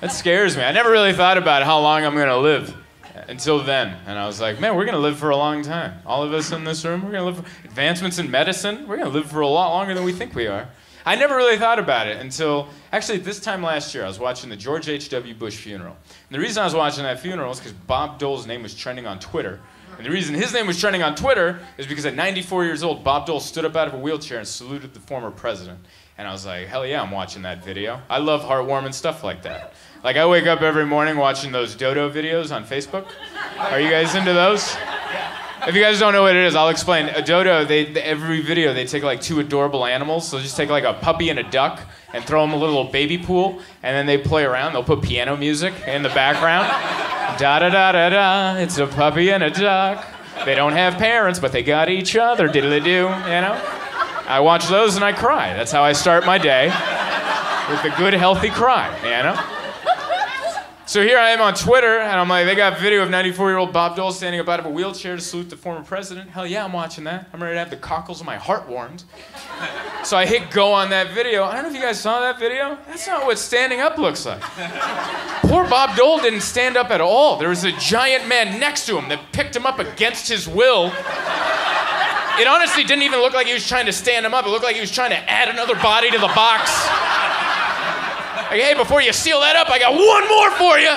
That scares me. I never really thought about how long I'm gonna live until then. And I was like, man, we're gonna live for a long time. All of us in this room, we're gonna live for advancements in medicine. We're gonna live for a lot longer than we think we are. I never really thought about it until, actually this time last year, I was watching the George H.W. Bush funeral. And the reason I was watching that funeral is because Bob Dole's name was trending on Twitter. And the reason his name was trending on Twitter is because at 94 years old, Bob Dole stood up out of a wheelchair and saluted the former president. And I was like, hell yeah, I'm watching that video. I love heartwarming stuff like that. Like, I wake up every morning watching those Dodo videos on Facebook. Are you guys into those? If you guys don't know what it is, I'll explain. A dodo, every video, they take like two adorable animals. So just take like a puppy and a duck and throw them a little baby pool, and then they play around. They'll put piano music in the background. Da-da-da-da-da, it's a puppy and a duck. They don't have parents, but they got each other, diddly-do, you know? I watch those and I cry. That's how I start my day, with a good, healthy cry, you know? So here I am on Twitter, and I'm like, they got video of 94-year-old Bob Dole standing up out of a wheelchair to salute the former president. Hell yeah, I'm watching that. I'm ready to have the cockles of my heart warmed. So I hit go on that video. I don't know if you guys saw that video. That's not what standing up looks like. Poor Bob Dole didn't stand up at all. There was a giant man next to him that picked him up against his will. It honestly didn't even look like he was trying to stand him up. It looked like he was trying to add another body to the box. Like, hey, before you seal that up, I got one more for you.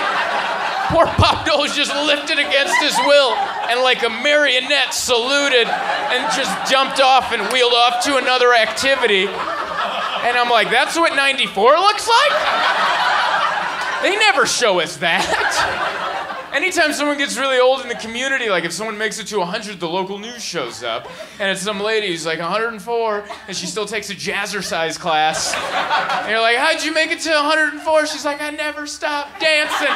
Poor Bob Dole was just lifted against his will and like a marionette saluted and just jumped off and wheeled off to another activity. And I'm like, that's what 94 looks like? They never show us that. Anytime someone gets really old in the community, like if someone makes it to 100, the local news shows up, and it's some lady who's like 104, and she still takes a jazzercise class. And you're like, how'd you make it to 104? She's like, I never stopped dancing.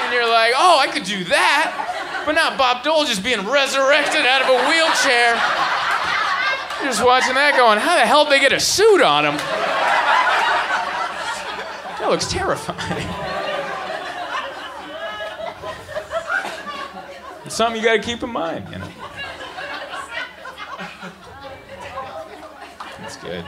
And you're like, oh, I could do that, but not Bob Dole just being resurrected out of a wheelchair. You're just watching that going, how the hell did they get a suit on him? That looks terrifying. It's something you gotta keep in mind, you know. That's good.